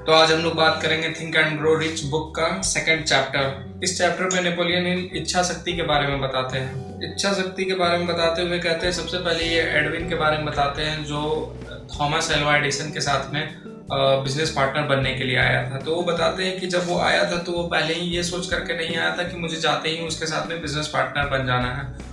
तो आज हम लोग बात करेंगे think and grow rich book का सेकंड चैप्टर। इस चैप्टर में नेपोलियन हिल इच्छा शक्ति के बारे में बताते हैं। इच्छा शक्ति के बारे में बताते हुए कहते हैं, सबसे पहले ये एडविन के बारे में बताते हैं जो थॉमस एल्वा एडिसन के साथ में बिजनेस पार्टनर बनने के लिए आया था। तो वो बताते हैं कि जब वो आया था तो वो पहले ही ये सोच करके नहीं आया था कि मुझे जाते ही उसके साथ में बिजनेस पार्टनर बन जाना है।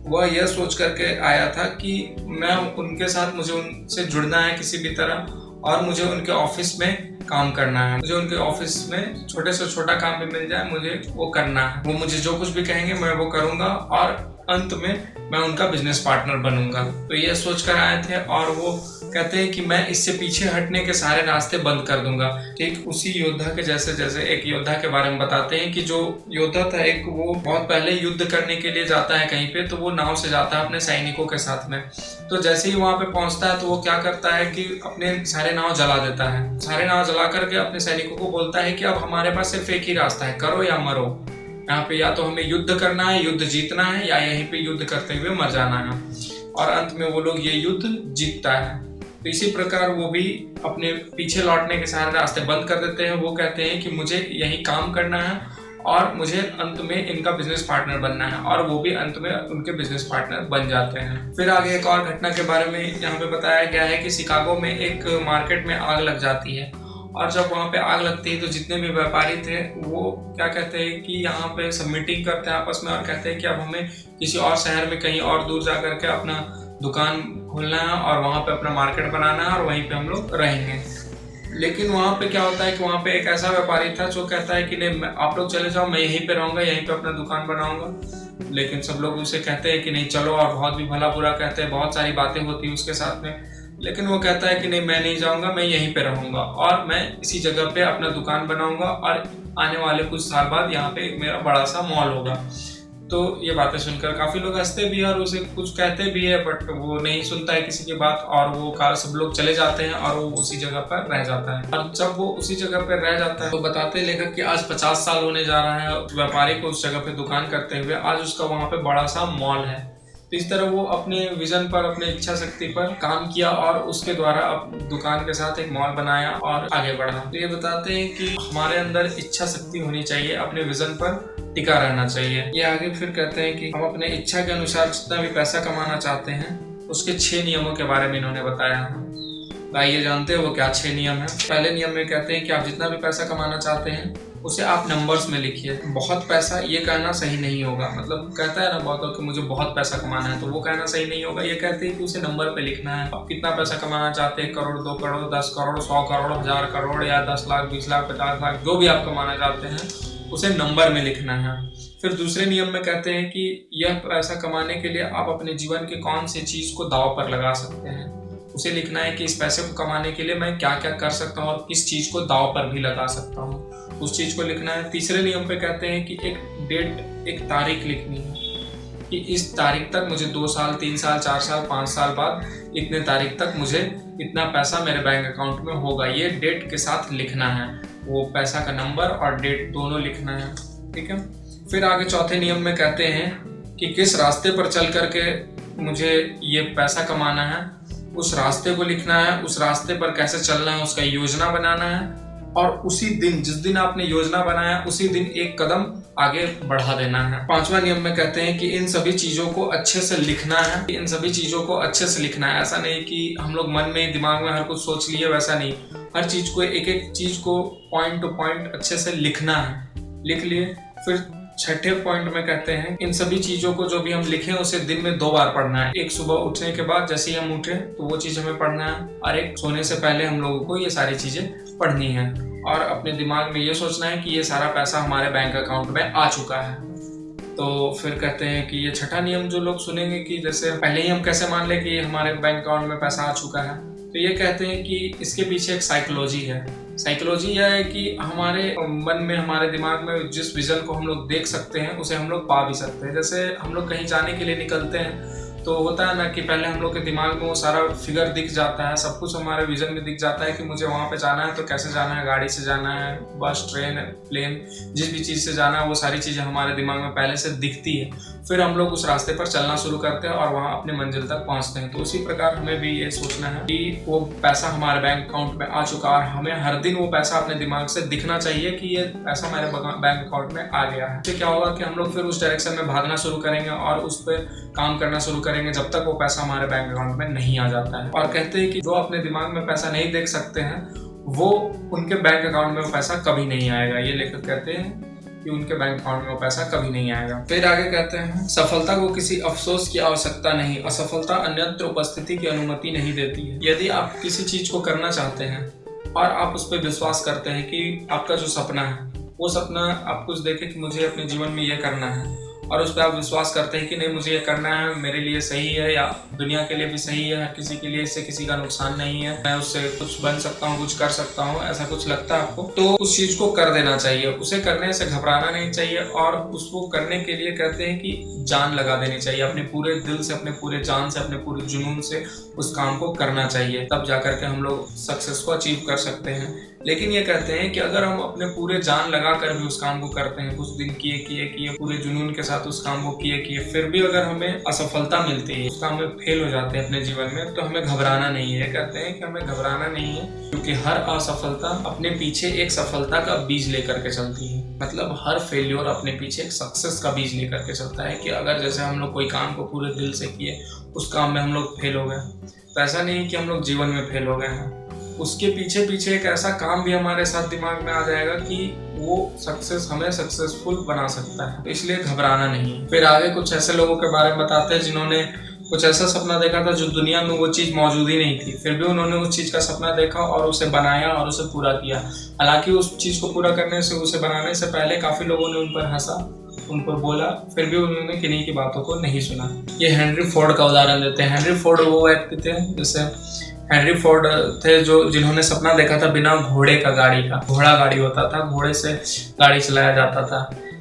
वह यह सोच करके आया था कि मैं उनके साथ, मुझे उनसे जुड़ना है किसी भी तरह, और मुझे उनके ऑफिस में काम करना है। मुझे उनके ऑफिस में छोटे से छोटा काम भी मिल जाए, मुझे वो करना है। वो मुझे जो कुछ भी कहेंगे मैं वो करूंगा और अंत में मैं उनका बिजनेस पार्टनर बनूंगा। तो ये सोच कर आए थे और वो कहते हैं कि मैं इससे पीछे हटने के सारे रास्ते बंद कर दूंगा। ठीक उसी योद्धा के जैसे एक योद्धा के बारे में बताते हैं कि जो योद्धा था एक, वो बहुत पहले युद्ध करने के लिए जाता है कहीं पे, तो वो नाव से जाता है अपने सैनिकों के साथ में। तो जैसे ही वहां पे पहुंचता है तो वो क्या करता है कि अपने सारे नाव जला देता है। सारे नाव जला करके अपने सैनिकों को बोलता है कि अब हमारे पास सिर्फ एक ही रास्ता है, करो या मरो। यहाँ पे या तो हमें युद्ध करना है, युद्ध जीतना है, या यहीं पे युद्ध करते हुए मर जाना है। और अंत में वो लोग ये युद्ध जीतता है। तो इसी प्रकार वो भी अपने पीछे लौटने के सारे रास्ते बंद कर देते हैं। वो कहते हैं कि मुझे यही काम करना है और मुझे अंत में इनका बिजनेस पार्टनर बनना है, और वो भी अंत में उनके बिजनेस पार्टनर बन जाते हैं। फिर आगे एक और घटना के बारे में यहाँ पे बताया गया है कि शिकागो में एक मार्केट में आग लग जाती है, और जब वहाँ पे आग लगती है तो जितने भी व्यापारी थे वो क्या कहते हैं कि यहाँ पे सब मीटिंग करते हैं आपस में और कहते हैं कि अब हमें किसी और शहर में कहीं और दूर जा करके अपना दुकान खोलना है और वहाँ पे अपना मार्केट बनाना है और वहीं पे हम लोग रहेंगे। लेकिन वहाँ पे क्या होता है कि वहाँ पे एक ऐसा व्यापारी था जो कहता है कि नहीं, आप लोग चले जाओ, मैं यहीं पे रहूँगा, यहीं पे अपना दुकान बनाऊँगा। लेकिन सब लोग उसे कहते हैं कि नहीं चलो, और बहुत भी भला बुरा कहते हैं, बहुत सारी बातें होती है उसके साथ में। लेकिन वो कहता है कि नहीं, मैं नहीं जाऊँगा, मैं यहीं पे रहूँगा और मैं इसी जगह पे अपना दुकान बनाऊँगा और आने वाले कुछ साल बाद यहाँ पे मेरा बड़ा सा मॉल होगा। तो ये बातें सुनकर काफ़ी लोग हंसते भी हैं और उसे कुछ कहते भी है, बट वो नहीं सुनता है किसी की बात, और वो सब लोग चले जाते हैं और वो उसी जगह पर रह जाता है। और जब वो उसी जगह पर रह जाता है तो बताते हैं लेखक कि आज 50 साल होने जा रहा है व्यापारी को उस जगह पे दुकान करते हुए। आज उसका वहाँ पे बड़ा सा मॉल है। तो इस तरह वो अपने विजन पर, अपने इच्छा शक्ति पर काम किया और उसके द्वारा दुकान के साथ एक मॉल बनाया और आगे बढ़ा। तो ये बताते हैं कि हमारे अंदर इच्छा शक्ति होनी चाहिए, अपने विजन पर टिका रहना चाहिए। ये आगे फिर कहते हैं कि हम अपने इच्छा के अनुसार जितना भी पैसा कमाना चाहते हैं उसके 6 नियमों के बारे में इन्होंने बताया है। तो आइए जानते हैं वो क्या 6 नियम है। पहले नियम में कहते हैं कि आप जितना भी पैसा कमाना चाहते हैं उसे आप नंबर्स में लिखिए। बहुत पैसा ये कहना सही नहीं होगा, मतलब कहता है ना बहुत कि मुझे बहुत पैसा कमाना है, तो वो कहना सही नहीं होगा। ये कहते हैं कि उसे नंबर पे लिखना है। आप कितना पैसा कमाना चाहते हैं, करोड़, 2 करोड़, 10 करोड़, 100 करोड़, 1000 करोड़, या 10 लाख, 20 लाख, 50 लाख, जो भी आप कमाना चाहते हैं उसे नंबर में लिखना है। फिर दूसरे नियम में कहते हैं कि यह पैसा कमाने के लिए आप अपने जीवन के कौन सी चीज को दांव पर लगा सकते हैं, उसे लिखना है कि इस पैसे को कमाने के लिए मैं क्या क्या कर सकता हूँ और किस चीज को दांव पर भी लगा सकता हूँ, उस चीज को लिखना है। तीसरे नियम पे कहते हैं कि एक डेट, एक तारीख लिखनी है कि इस तारीख तक मुझे 2 साल, 3 साल, 4 साल, 5 साल बाद इतने तारीख तक मुझे इतना पैसा मेरे बैंक अकाउंट में होगा। ये डेट के साथ लिखना है, वो पैसा का नंबर और डेट दोनों लिखना है। ठीक है। फिर आगे चौथे नियम में कहते हैं कि किस रास्ते पर चल करके मुझे ये पैसा कमाना है, उस रास्ते को लिखना है। उस रास्ते पर कैसे चलना है उसका योजना बनाना है, और उसी दिन, जिस दिन आपने योजना बनाया उसी दिन एक कदम आगे बढ़ा देना है। 5वां नियम में कहते हैं कि इन सभी चीजों को अच्छे से लिखना है। इन सभी चीजों को अच्छे से लिखना है। ऐसा नहीं कि हम लोग मन में, दिमाग में हर कुछ सोच लिए, वैसा नहीं। हर चीज को, एक एक चीज को पॉइंट टू पॉइंट अच्छे से लिखना है। लिख लिए। फिर 6ठे पॉइंट में कहते हैं इन सभी चीजों को जो भी हम लिखें उसे दिन में 2 बार पढ़ना है। एक सुबह उठने के बाद जैसे ही हम उठे तो वो चीज हमें पढ़ना है, और एक सोने से पहले हम लोगों को ये सारी चीजें पढ़नी है। और अपने दिमाग में ये सोचना है कि ये सारा पैसा हमारे बैंक अकाउंट में आ चुका है। तो फिर कहते हैं कि ये 6ठा नियम जो लोग सुनेंगे कि जैसे पहले ही हम कैसे मान लें कि हमारे बैंक अकाउंट में पैसा आ चुका है, तो ये कहते हैं कि इसके पीछे एक साइकोलॉजी है। साइकोलॉजी यह है कि हमारे मन में, हमारे दिमाग में जिस विजन को हम लोग देख सकते हैं उसे हम लोग पा भी सकते हैं। जैसे हम लोग कहीं जाने के लिए निकलते हैं तो होता है ना कि पहले हम लोग के दिमाग में वो सारा फिगर दिख जाता है, सब कुछ हमारे विजन में दिख जाता है कि मुझे वहाँ पे जाना है तो कैसे जाना है, गाड़ी से जाना है, बस, ट्रेन, प्लेन, जिस भी चीज़ से जाना है वो सारी चीज़ें हमारे दिमाग में पहले से दिखती है। फिर हम लोग उस रास्ते पर चलना शुरू करते हैं और वहाँ अपने मंजिल तक पहुँचते हैं। तो उसी प्रकार हमें भी ये सोचना है कि वो पैसा हमारे बैंक अकाउंट में आ चुका है और हमें हर दिन वो पैसा अपने दिमाग से दिखना चाहिए कि ये पैसा मेरे बैंक अकाउंट में आ गया है। तो क्या होगा कि हम लोग फिर उस डायरेक्शन में भागना शुरू करेंगे और उस पर काम करना शुरू करेंगे जब तक वो पैसा हमारे बैंक अकाउंट में नहीं आ जाता है। और कहते हैं कि जो अपने दिमाग में पैसा नहीं देख सकते हैं वो उनके बैंक अकाउंट में वो पैसा कभी नहीं आएगा। ये लेखक कहते हैं कि उनके बैंक अकाउंट में वो पैसा कभी नहीं आएगा। फिर आगे कहते हैं, सफलता को किसी अफसोस की आवश्यकता नहीं, असफलता अन्यत्र उपस्थिति की अनुमति नहीं देती है। यदि आप किसी चीज को करना चाहते हैं और आप उस पर विश्वास करते हैं कि आपका जो सपना है वो सपना आप कुछ देखें कि मुझे अपने जीवन में ये करना है और उस पर आप विश्वास करते हैं कि नहीं मुझे ये करना है, मेरे लिए सही है या दुनिया के लिए भी सही है, हर किसी के लिए इससे किसी का नुकसान नहीं है, मैं उससे कुछ बन सकता हूँ, कुछ कर सकता हूँ, ऐसा कुछ लगता है आपको तो उस चीज को कर देना चाहिए। उसे करने से घबराना नहीं चाहिए और उसको करने के लिए कहते हैं कि जान लगा देनी चाहिए, अपने पूरे दिल से, अपने पूरे जान से, अपने पूरे जुनून से उस काम को करना चाहिए। तब जाकर के हम लोग सक्सेस को अचीव कर सकते हैं। लेकिन ये कहते हैं कि अगर हम अपने पूरे जान लगा कर भी उस काम को करते हैं, कुछ दिन किए पूरे जुनून के साथ उस काम को किए, फिर भी अगर हमें असफलता मिलती है, उस काम में फेल हो जाते हैं अपने जीवन में, तो हमें घबराना नहीं है। कहते हैं कि हमें घबराना नहीं है क्योंकि हर असफलता अपने पीछे एक सफलता का बीज लेकर के चलती है। मतलब हर फेल्योर अपने पीछे एक सक्सेस का बीज लेकर के चलता है कि अगर जैसे हम लोग कोई काम को पूरे दिल से किए, उस काम में हम लोग फेल हो गए तो ऐसा नहीं कि हम लोग जीवन में फेल हो गए हैं, उसके पीछे एक ऐसा काम भी हमारे साथ दिमाग में आ जाएगा कि वो सक्सेस हमें सक्सेसफुल बना सकता है। तो इसलिए घबराना नहीं। फिर आगे कुछ ऐसे लोगों के बारे में बताते हैं जिन्होंने कुछ ऐसा सपना देखा था जो दुनिया में वो चीज़ मौजूद ही नहीं थी, फिर भी उन्होंने उस चीज़ का सपना देखा और उसे बनाया और उसे पूरा किया। हालांकि उस चीज़ को पूरा करने से, उसे बनाने से पहले काफ़ी लोगों ने उन पर हंसा, उन पर बोला, फिर भी उन्होंने किन्हीं की बातों को नहीं सुना। ये हेनरी फोर्ड का उदाहरण देते हैं। हेनरी फोर्ड वो व्यक्ति थे, जैसे हेनरी फोर्ड थे जो जिन्होंने सपना देखा था बिना घोड़े का गाड़ी का। घोड़ा गाड़ी होता था, घोड़े से गाड़ी चलाया जाता था,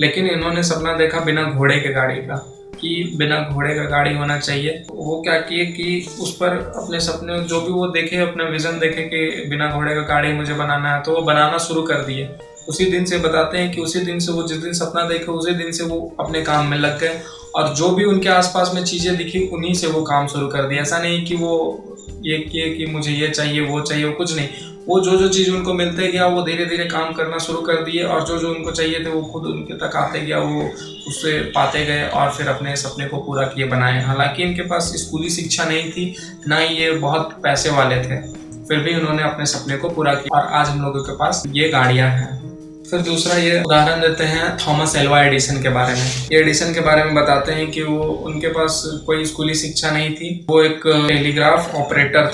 लेकिन इन्होंने सपना देखा बिना घोड़े के गाड़ी का कि बिना घोड़े का गाड़ी होना चाहिए। वो क्या किए कि उस पर अपने सपने जो भी वो देखे, अपना विजन देखे कि बिना घोड़े का गाड़ी मुझे बनाना है, तो वो बनाना शुरू कर दिए। उसी दिन से बताते हैं कि उसी दिन से वो जिस दिन सपना देखे उसी दिन से वो अपने काम में लग गए और जो भी उनके आसपास में चीज़ें दिखी उन्हीं से वो काम शुरू कर दिया। ऐसा नहीं कि वो ये किए कि मुझे ये चाहिए वो चाहिए, वो कुछ नहीं। वो जो चीज़ उनको मिलते गया वो धीरे धीरे काम करना शुरू कर दिए और जो उनको चाहिए थे वो खुद उनके तक आते गया, वो उससे पाते गए और फिर अपने सपने को पूरा किए बनाए। हालांकि इनके पास स्कूली शिक्षा नहीं थी, ना ही ये बहुत पैसे वाले थे, फिर भी उन्होंने अपने सपने को पूरा किया और आज हम लोगों के पास ये गाड़ियाँ हैं। फिर दूसरा ये उदाहरण देते हैं थॉमस एल्वा एडिसन के बारे में। ये एडिसन के बारे में बताते हैं कि वो उनके पास कोई स्कूली शिक्षा नहीं थी, वो एक टेलीग्राफ ऑपरेटर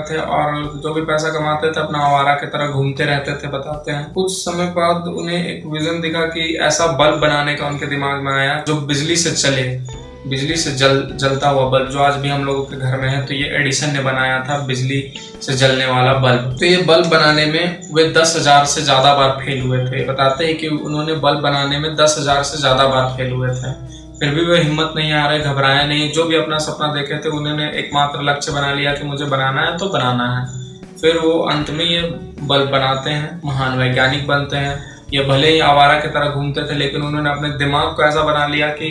थे और जो भी पैसा कमाते थे अपना आवारा की तरह घूमते रहते थे। बताते हैं कुछ समय बाद उन्हें एक विजन दिखा कि ऐसा बल्ब बनाने का उनके दिमाग में आया जो बिजली से चले, बिजली से जलता हुआ बल्ब, जो आज भी हम लोगों के घर में है। तो ये एडिसन ने बनाया था बिजली से जलने वाला बल्ब। तो ये बल्ब बनाने में वे 10,000 से ज़्यादा बार फेल हुए थे। बताते हैं कि उन्होंने बल्ब बनाने में 10,000 से ज़्यादा बार फेल हुए थे, फिर भी वे हिम्मत नहीं आ रहे, घबराए नहीं। जो भी अपना सपना देखे थे उन्होंने एकमात्र लक्ष्य बना लिया कि मुझे बनाना है तो बनाना है। फिर वो अंत में ये बल्ब बनाते हैं, महान वैज्ञानिक बनते हैं। ये भले ही आवारा की तरह घूमते थे लेकिन उन्होंने अपने दिमाग को ऐसा बना लिया कि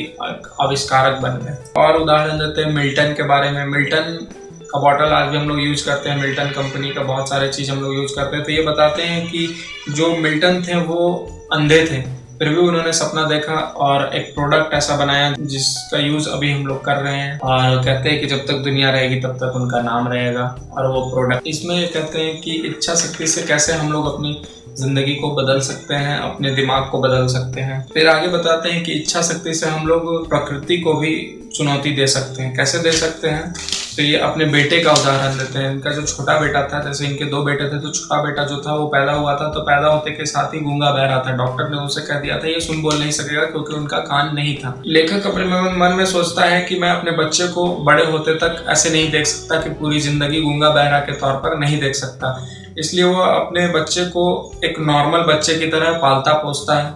आविष्कारक बन गए। और उदाहरण देते हैं मिल्टन के बारे में। मिल्टन का बॉटल आज भी हम लोग यूज करते हैं, मिल्टन कंपनी का बहुत सारे चीज़ हम लोग यूज करते हैं। तो ये बताते हैं कि जो मिल्टन थे वो अंधे थे, फिर भी उन्होंने सपना देखा और एक प्रोडक्ट ऐसा बनाया जिसका यूज अभी हम लोग कर रहे हैं और कहते हैं कि जब तक दुनिया रहेगी तब तक उनका नाम रहेगा। और वो प्रोडक्ट, इसमें कहते हैं कि इच्छा शक्ति से कैसे हम लोग अपनी जिंदगी को बदल सकते हैं, अपने दिमाग को बदल सकते हैं। फिर आगे बताते हैं कि इच्छा शक्ति से हम लोग प्रकृति को भी चुनौती दे सकते हैं। कैसे दे सकते हैं? तो ये अपने बेटे का उदाहरण देते हैं। इनका जो छोटा बेटा था, जैसे इनके 2 बेटे थे, तो छोटा बेटा जो था वो पैदा हुआ था तो पैदा होते के साथ ही गूंगा बहरा था। डॉक्टर ने उसे कह दिया था ये सुन बोल नहीं सकेगा क्योंकि उनका कान नहीं था। लेखक अपने मन में सोचता है कि मैं अपने बच्चे को बड़े होते तक ऐसे नहीं देख सकता कि पूरी जिंदगी गूंगा बहरा के तौर पर नहीं देख सकता। इसलिए वो अपने बच्चे को एक नॉर्मल बच्चे की तरह पालता पोसता है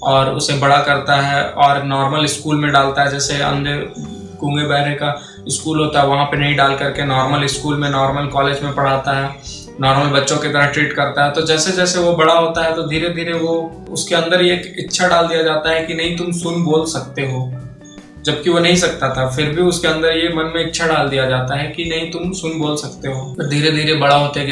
और उसे बड़ा करता है और नॉर्मल स्कूल में डालता है। जैसे अंधे गूंगे बहरे का स्कूल होता है वहाँ पे नहीं डाल करके नॉर्मल स्कूल में, नॉर्मल कॉलेज में पढ़ाता है, नॉर्मल बच्चों की तरह ट्रीट करता है। तो जैसे जैसे वो बड़ा होता है तो धीरे धीरे वो उसके अंदर ये एक इच्छा डाल दिया जाता है कि नहीं तुम सुन बोल सकते हो, जबकि वो नहीं सकता था, फिर भी उसके अंदर ये मन में इच्छा डाल दिया जाता है कि नहीं तुम सुन बोल सकते हो। फिर धीरे धीरे बड़ा होते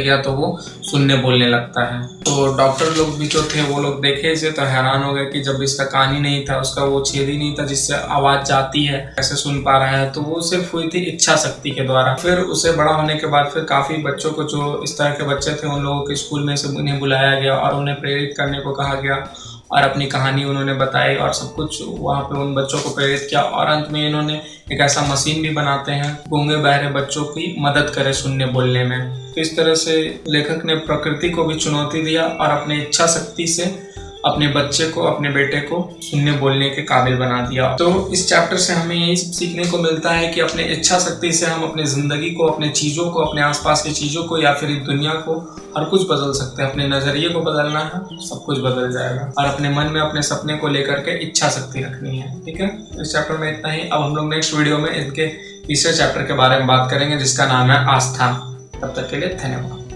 गया तो वो सुनने बोलने लगता है। तो डॉक्टर लोग भी जो थे वो लोग देखे इसे तो हैरान हो गए कि जब इसका कान ही नहीं था, उसका वो छेद ही नहीं था जिससे आवाज जाती है, कैसे सुन पा रहा है। तो वो सिर्फ हुई थी इच्छा शक्ति के द्वारा। फिर उसे बड़ा होने के बाद फिर काफी बच्चों को, जो इस तरह के बच्चे थे, उन लोगों के स्कूल में से उन्हें बुलाया गया और उन्हें प्रेरित करने को कहा गया और अपनी कहानी उन्होंने बताई और सब कुछ वहाँ पे उन बच्चों को प्रेरित किया। और अंत में इन्होंने एक ऐसा मशीन भी बनाते हैं गूंगे बहरे बच्चों की मदद करे सुनने बोलने में। तो इस तरह से लेखक ने प्रकृति को भी चुनौती दिया और अपनी इच्छा शक्ति से अपने बच्चे को, अपने बेटे को सुनने बोलने के काबिल बना दिया। तो इस चैप्टर से हमें यही सीखने को मिलता है कि अपने इच्छा शक्ति से हम अपनी ज़िंदगी को, अपने चीज़ों को, अपने आसपास की चीज़ों को या फिर दुनिया को हर कुछ बदल सकते हैं। अपने नज़रिए को बदलना है, सब कुछ बदल जाएगा। और अपने मन में अपने सपने को लेकर के इच्छा शक्ति रखनी है। ठीक है, इस चैप्टर में इतना ही। अब हम लोग नेक्स्ट वीडियो में इनके तीसरे चैप्टर के बारे में बात करेंगे जिसका नाम है आस्था। तब तक के लिए धन्यवाद।